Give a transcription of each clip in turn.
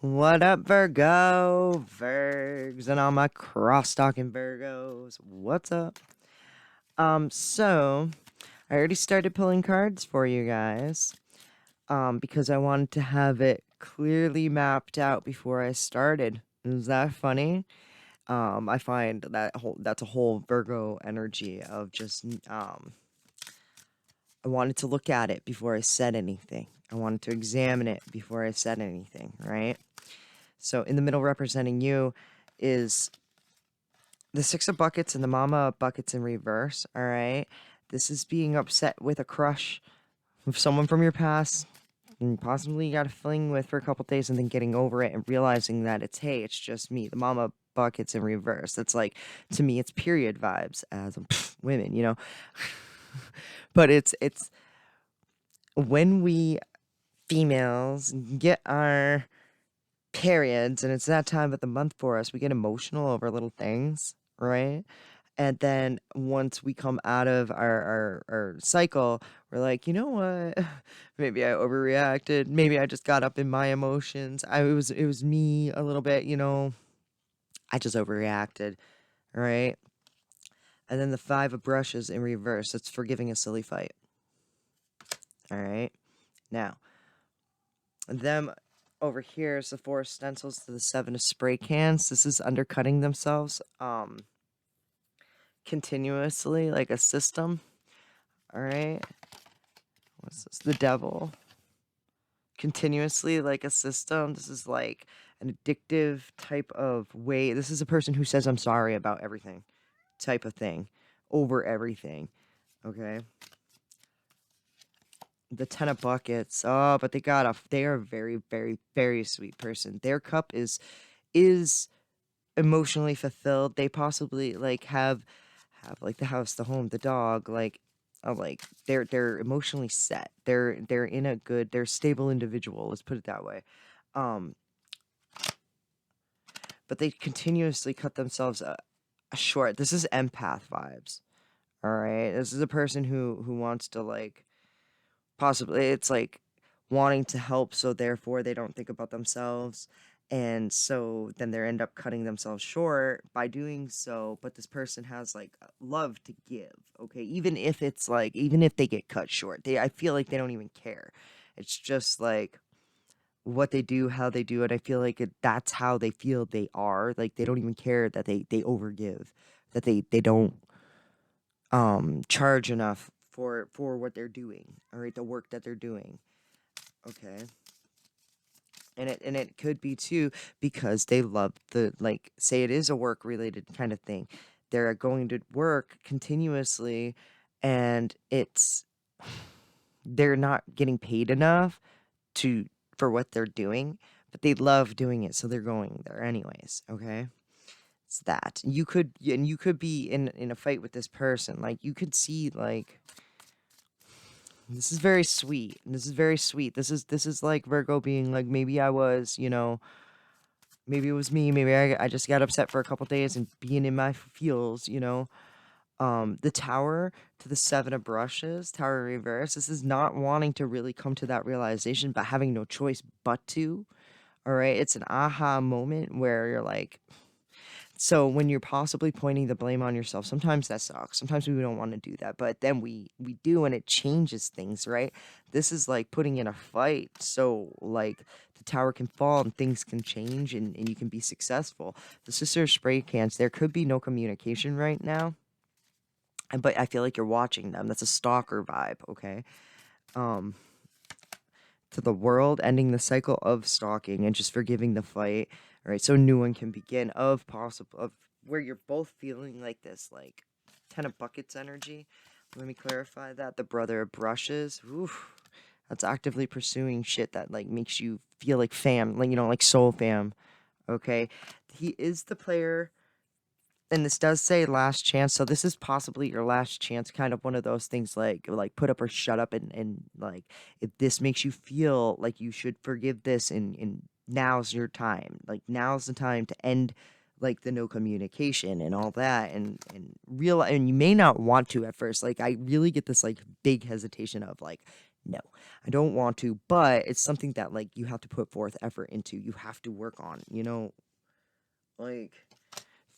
What up, Virgo? Virgs and all my cross-talking Virgos. What's up? So I already started pulling cards for you guys. Because I wanted to have it clearly mapped out before I started. Is that funny? I find that's a whole Virgo energy of just I wanted to look at it before I said anything. I wanted to examine it before I said anything, right? So in the middle representing you is the Six of Buckets and the Mama of Buckets in reverse, all right? This is being upset with a crush with someone from your past, and possibly you got a fling with for a couple days and then getting over it and realizing that hey, it's just me. The Mama Buckets in reverse. That's like, to me, it's period vibes as women, you know? But it's when we females get our periods and it's that time of the month for us, we get emotional over little things, right? And then once we come out of our cycle, we're like, you know what? Maybe I overreacted. Maybe I just got up in my emotions. It was me a little bit, you know. I just overreacted, right? And then the Five of Brushes in reverse. That's forgiving a silly fight. All right. Now, them over here is the Four of Stencils to the Seven of Spray Cans. This is undercutting themselves continuously like a system. All right. What's this? The Devil. Continuously like a system. This is like an addictive type of way. This is a person who says, I'm sorry about everything type of thing over everything. Okay. The Ten of Buckets. Oh, but they are a very, very, very sweet person. Their cup is emotionally fulfilled. They possibly like have like the house, the home, the dog, like they're emotionally set. They're in a good, they're a stable individual, let's put it that way. But they continuously cut themselves short. This is empath vibes. All right. This is a person who wants to like possibly, it's like wanting to help, so therefore they don't think about themselves, and so then they end up cutting themselves short by doing so. But this person has like love to give, okay, even if it's like, even if they get cut short, I feel like they don't even care. It's just like what they do, how they do it. I feel like that's how they feel they are, like they don't even care that they overgive, that they don't charge enough for what they're doing, all right, the work that they're doing. Okay. And it could be too because they love the, like, say it is a work related kind of thing. They're going to work continuously and they're not getting paid enough to for what they're doing, but they love doing it, so they're going there anyways, okay? It's that. You could be in a fight with this person. Like you could see like this is very sweet. This is very sweet. This is like Virgo being like, maybe I was, you know, maybe it was me. Maybe I just got upset for a couple days and being in my feels, you know. The Tower to the Seven of Brushes, Tower reverse. This is not wanting to really come to that realization, but having no choice but to. All right, it's an aha moment where you're like, so when you're possibly pointing the blame on yourself, sometimes that sucks. Sometimes we don't want to do that, but then we do, and it changes things, right? This is like putting in a fight, so like the tower can fall and things can change, and you can be successful. The Sister of Spray Cans, there could be no communication right now, but I feel like you're watching them. That's a stalker vibe, okay? Um, to the world, ending the cycle of stalking and just forgiving the fight. All right, so new one can begin of possible of where you're both feeling like this, like Ten of Buckets energy. Let me clarify that. The Brother of Brushes. Oof, that's actively pursuing shit that like makes you feel like fam, like, you know, like soul fam. Okay, he is the player, and this does say last chance, so this is possibly your last chance, kind of one of those things like put up or shut up, and like if this makes you feel like you should forgive this, and now's your time, like now's the time to end like the no communication and all that, and you may not want to at first, like I really get this like big hesitation of like No, I don't want to, but it's something that, like, you have to put forth effort into. You have to work on, like,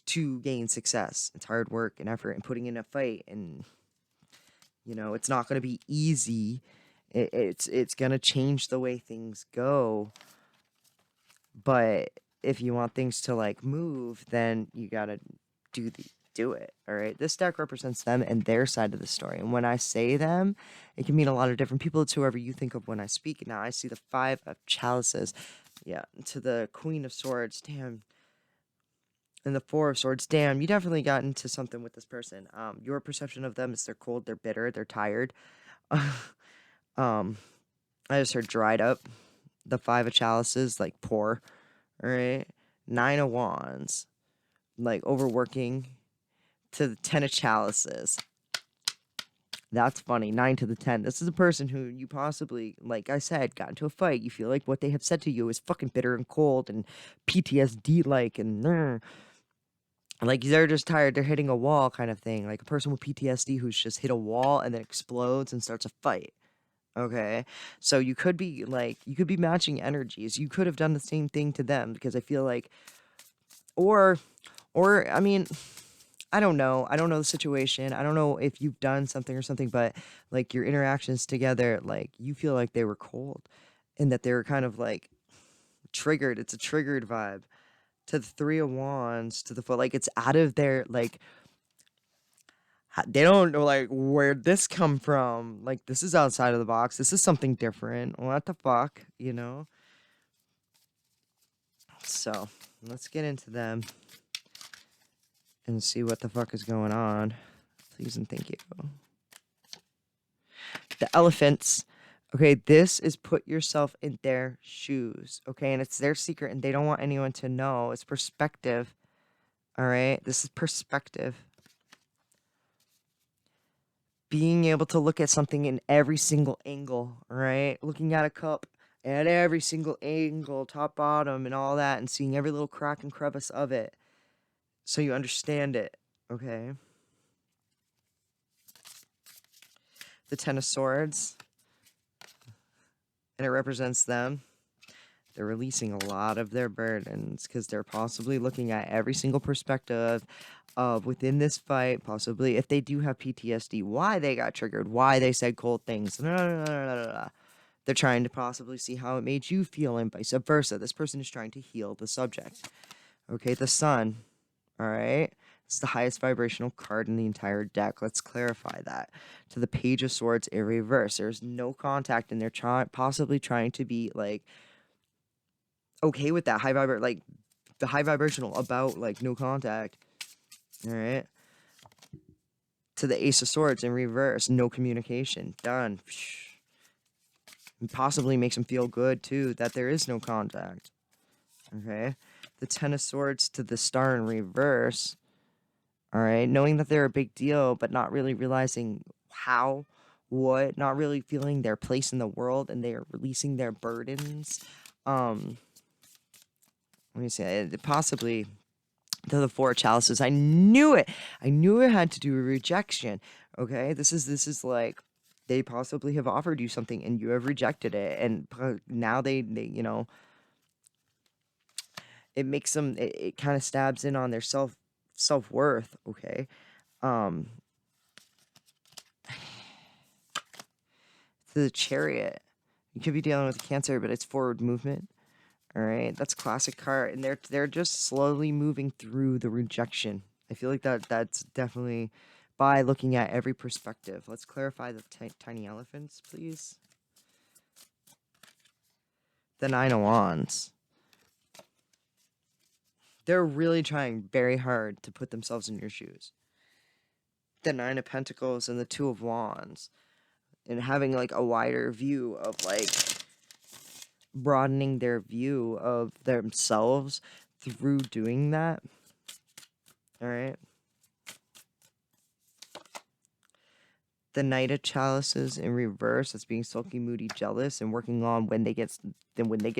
to gain success. It's hard work and effort and putting in a fight, and, it's not going to be easy. It's going to change the way things go, but if you want things to, like, move, then you got to do it. All right. This deck represents them and their side of the story. And when I say them, it can mean a lot of different people. It's whoever you think of when I speak. Now I see the 5 of Chalices. Yeah. To the Queen of Swords. Damn. And the 4 of Swords. Damn. You definitely got into something with this person. Your perception of them is they're cold, they're bitter, they're tired. I just heard dried up. The 5 of Chalices, like poor. All right. 9 of Wands. Like overworking. To the 10 of Chalices. That's funny. 9 to the 10. This is a person who you possibly, like I said, got into a fight. You feel like what they have said to you is fucking bitter and cold and PTSD-like and like they're just tired. They're hitting a wall kind of thing. Like a person with PTSD who's just hit a wall and then explodes and starts a fight. Okay? So you could be matching energies. You could have done the same thing to them because I feel like, or I mean, I don't know. I don't know the situation. I don't know if you've done something or something, but like your interactions together, like you feel like they were cold and that they were kind of like triggered. It's a triggered vibe. To the 3 of Wands, to the foot, like it's out of their, like, they don't know, like, where'd this come from? Like, this is outside of the box. This is something different. What the fuck, So, let's get into them and see what the fuck is going on. Please and thank you. The elephants. Okay, this is put yourself in their shoes. Okay, and it's their secret and they don't want anyone to know. It's perspective. All right, this is perspective. Being able to look at something in every single angle. All right, looking at a cup at every single angle, top, bottom, and all that, and seeing every little crack and crevice of it so you understand it. Okay. The 10 of Swords. And it represents them. They're releasing a lot of their burdens because they're possibly looking at every single perspective of within this fight, possibly if they do have PTSD, why they got triggered, why they said cold things. They're trying to possibly see how it made you feel and vice versa. This person is trying to heal the subject. Okay, the Sun. All right. It's the highest vibrational card in the entire deck. Let's clarify that. To the Page of Swords in reverse. There's no contact, and they're possibly trying to be, like, okay with that like, the high vibrational about, like, no contact. All right. To the Ace of Swords in reverse. No communication. Done. And possibly makes them feel good, too, that there is no contact. Okay. The 10 of Swords to the Star in reverse. All right, knowing that they're a big deal, but not really realizing how, what, not really feeling their place in the world, and they are releasing their burdens. Let me see, possibly to the 4 of Chalices. I knew it. I knew it had to do with rejection. Okay, this is like they possibly have offered you something and you have rejected it, and now they it makes them. It kind of stabs in on their self-worth. Okay. To the Chariot. You could be dealing with a Cancer, but it's forward movement. All right, that's classic card, and they're just slowly moving through the rejection. I feel like that's definitely by looking at every perspective. Let's clarify the tiny elephants, please. The 9 of Wands. They're really trying very hard to put themselves in your shoes. The 9 of Pentacles and the 2 of Wands. And having, like, a wider view of, like, broadening their view of themselves through doing that. All right. The Knight of Chalices in reverse. That's being sulky, moody, jealous, and working on when they get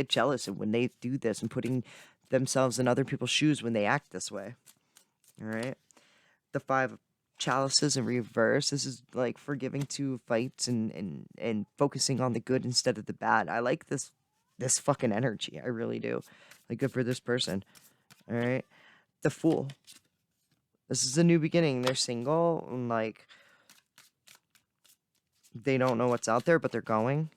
jealous and when they do this and putting themselves in other people's shoes when they act this way. All right. The 5 Chalices in reverse. This is like forgiving to fights and focusing on the good instead of the bad. I like this fucking energy. I really do. Like, good for this person. All right. The Fool. This is a new beginning. They're single and like they don't know what's out there, but they're going.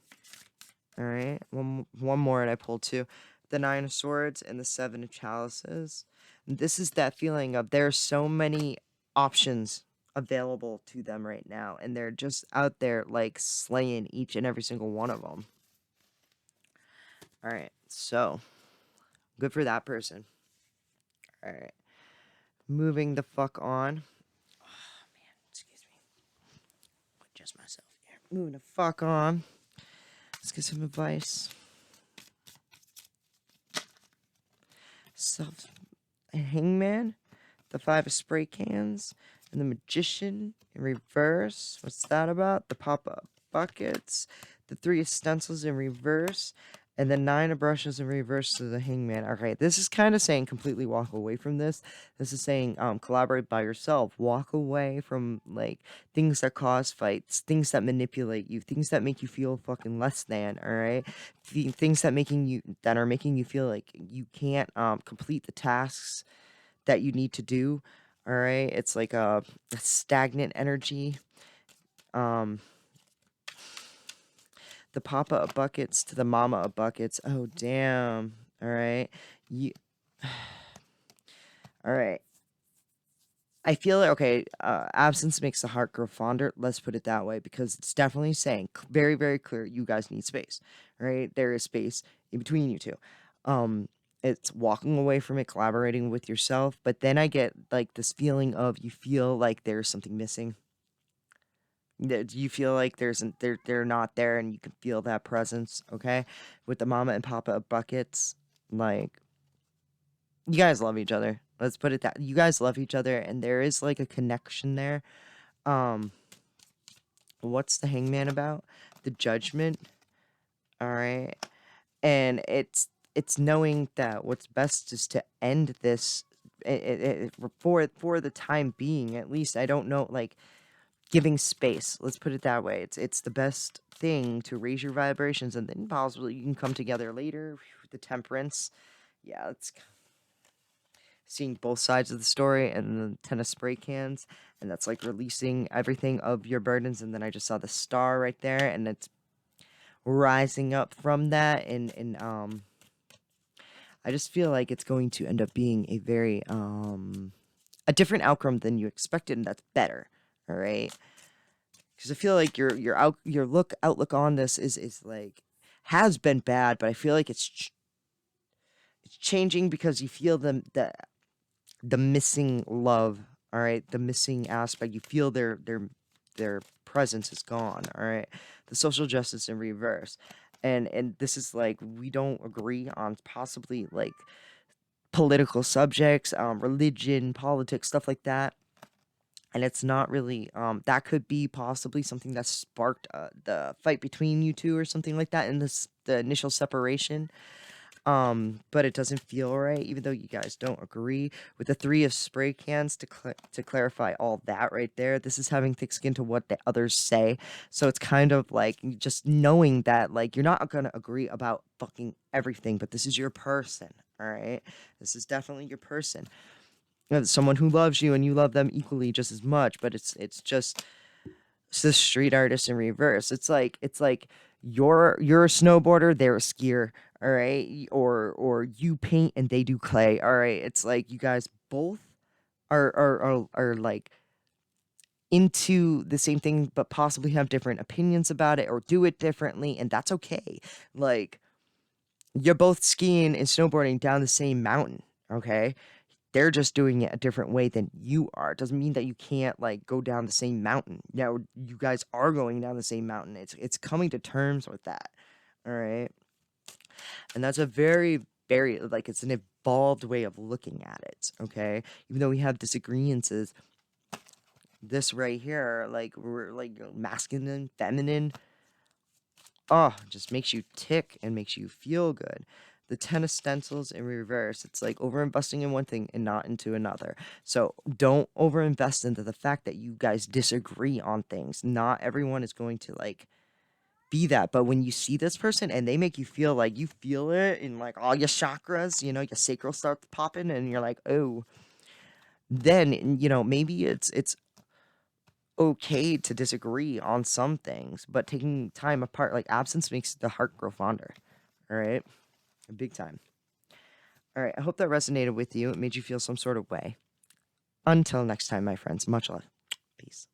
All right. One more, and I pulled two. The Nine of Swords and the Seven of Chalices. And this is that feeling of there's so many options available to them right now, and they're just out there like slaying each and every single one of them. All right. So good for that person. All right. Moving the fuck on. Oh, man. Excuse me. Adjust myself here. Moving the fuck on. Let's get some advice. Self. Hangman. The Five of Spray Cans. And the Magician in reverse. What's that about? The pop-up buckets. The Three of Stencils in reverse. And the Nine of Brushes in reverse to the Hangman. Okay, this is kind of saying completely walk away from this. This is saying collaborate by yourself. Walk away from like things that cause fights, things that manipulate you, things that make you feel fucking less than. All right, things that are making you feel like you can't complete the tasks that you need to do. All right, it's like a stagnant energy. The papa of buckets to the mama of buckets. Oh, damn. All right. You. All right. I feel like, okay, absence makes the heart grow fonder. Let's put it that way, because it's definitely saying very, very clear you guys need space. Right? There is space in between you two. It's walking away from it, collaborating with yourself. But then I get like this feeling of you feel like there's something missing. You feel like they're not there, and you can feel that presence, okay? With the mama and papa of buckets, like you guys love each other. Let's put it that you guys love each other, and there is like a connection there. Um, what's the Hangman about? The Judgment, all right, and it's knowing that what's best is to end this for the time being, at least. I don't know, like giving space. Let's put it that way. It's the best thing to raise your vibrations, and then possibly you can come together later. The Temperance, yeah, it's seeing both sides of the story, and the Ten of Spray Cans, and that's like releasing everything of your burdens. And then I just saw the star right there, and it's rising up from that, and I just feel like it's going to end up being a very a different outcome than you expected, and that's better. All right. Because I feel like your outlook on this is like has been bad, but I feel like it's changing because you feel the missing love. All right, the missing aspect. You feel their presence is gone. All right, the social justice in reverse, and this is like we don't agree on possibly like political subjects, religion, politics, stuff like that. And it's not really that could be possibly something that sparked the fight between you two or something like that in the initial separation. But it doesn't feel right, even though you guys don't agree. With the Three of Spray Cans to clarify all that right there, this is having thick skin to what the others say. So it's kind of like just knowing that like you're not gonna agree about fucking everything, but this is your person. All right, this is definitely your person. Someone who loves you and you love them equally just as much, but it's the street artist in reverse. It's like you're a snowboarder, they're a skier, all right? Or you paint and they do clay, all right? It's like you guys both are like into the same thing, but possibly have different opinions about it or do it differently, and that's okay. Like you're both skiing and snowboarding down the same mountain, okay? They're just doing it a different way than you are. It doesn't mean that you can't like go down the same mountain. Now you guys are going down the same mountain. It's coming to terms with that. All right. And that's a very, very like it's an evolved way of looking at it. Okay. Even though we have disagreements, this right here, like we're like masculine, feminine. Oh, just makes you tick and makes you feel good. the 10 of stencils in reverse. It's like over-investing in one thing and not into another. So don't over-invest into the fact that you guys disagree on things. Not everyone is going to, like, be that. But when you see this person and they make you feel like you feel it in, like, all your chakras, you know, your sacral starts popping and you're like, oh, then, you know, maybe it's okay to disagree on some things, but taking time apart, like, absence makes the heart grow fonder. All right? Big time. All right, I hope that resonated with you. It made you feel some sort of way. Until next time, my friends, much love. Peace.